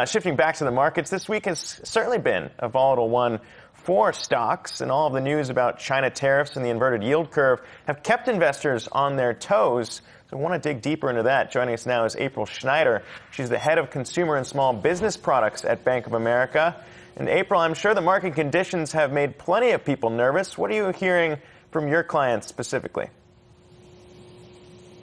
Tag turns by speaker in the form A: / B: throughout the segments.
A: Shifting back to the markets, this week has certainly been a volatile one for stocks, and all of the news about China tariffs and the inverted yield curve have kept investors on their toes. So I want to dig deeper into that. Joining us now is April Schneider. She's the head of consumer and small business products at Bank of America. And April, I'm sure the market conditions have made plenty of people nervous. What are you hearing from your clients specifically?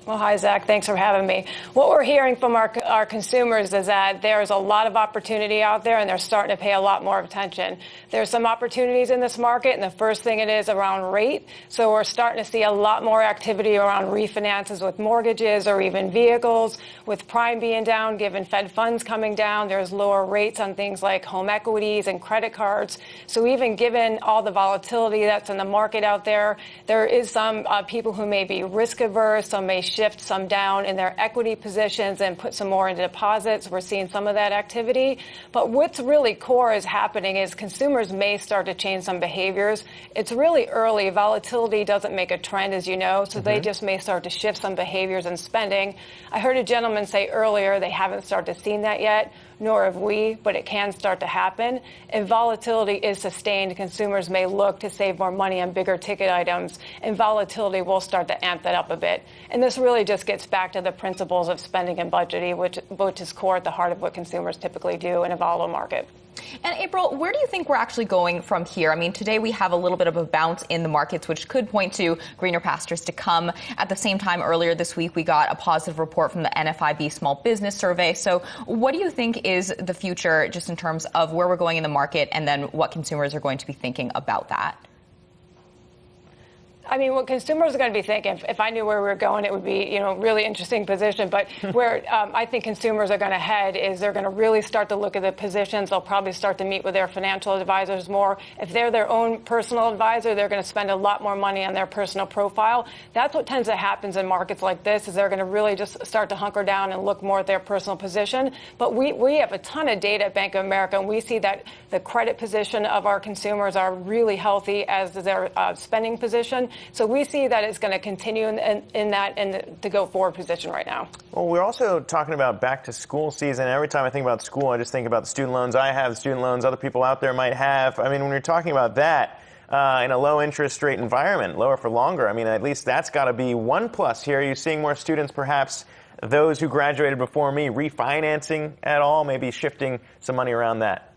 B: Well, hi, Zach. Thanks for having me. What we're hearing from our consumers is that there's a lot of opportunity out there, and they're starting to pay a lot more attention. There's some opportunities in this market, and the first thing it is around rate. So we're starting to see a lot more activity around refinances with mortgages or even vehicles. With prime being down, given Fed funds coming down, there's lower rates on things like home equities and credit cards. So even given all the volatility that's in the market out there, there is some people who may be risk averse, some may shift some down in their equity positions and put some more into deposits. We're seeing some of that activity. But what's really core is happening is consumers may start to change some behaviors. It's really early. Volatility doesn't make a trend, as you know, so they just may start to shift some behaviors and spending. I heard a gentleman say earlier they haven't started to see that yet, nor have we, but it can start to happen. If volatility is sustained, consumers may look to save more money on bigger ticket items, and volatility will start to amp that up a bit. And this really just gets back to the principles of spending and budgeting, which is core at the heart of what consumers typically do in a volatile market.
C: And April, where do you think we're actually going from here? I mean, today we have a little bit of a bounce in the markets, which could point to greener pastures to come. At the same time, earlier this week, we got a positive report from the NFIB Small Business Survey. So what do you think is the future just in terms of where we're going in the market and then what consumers are going to be thinking about that?
B: I mean, what consumers are going to be thinking, if I knew where we were going, it would be, really interesting position. But where I think consumers are going to head is they're going to really start to look at the positions. They'll probably start to meet with their financial advisors more. If they're their own personal advisor, they're going to spend a lot more money on their personal profile. That's what tends to happen in markets like this, is they're going to really just start to hunker down and look more at their personal position. But we have a ton of data at Bank of America, and we see that the credit position of our consumers are really healthy, as is their spending position. So we see that it's going to continue in the go-forward position right now.
A: Well, we're also talking about back-to-school season. Every time I think about school, I just think about the student loans I have, the student loans other people out there might have. I mean, when you're talking about that in a low-interest rate environment, lower for longer, I mean, at least that's got to be one plus here. Are you seeing more students, perhaps those who graduated before me, refinancing at all, maybe shifting some money around that?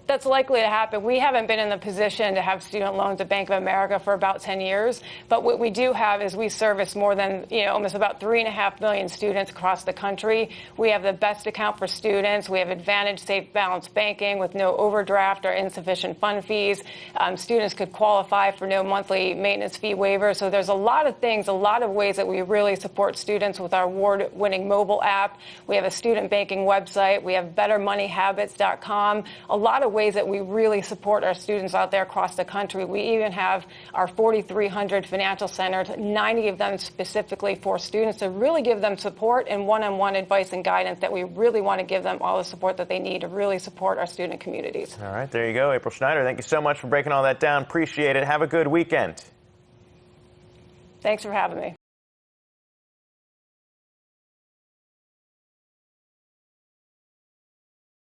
B: That's likely to happen. We haven't been in the position to have student loans at Bank of America for about 10 years. But what we do have is we service more than, almost about 3.5 million students across the country. We have the best account for students. We have Advantage Safe Balance Banking with no overdraft or insufficient fund fees. Students could qualify for no monthly maintenance fee waiver. So there's a lot of things, a lot of ways that we really support students with our award-winning mobile app. We have a student banking website. We have bettermoneyhabits.com. A lot of ways that we really support our students out there across the country. We even have our 4,300 financial centers, 90 of them specifically for students, to really give them support and one-on-one advice and guidance that we really want to give them all the support that they need to really support our student communities.
A: All right, there you go. April Schneider, thank you so much for breaking all that down. Appreciate it. Have a good weekend.
B: Thanks for having me.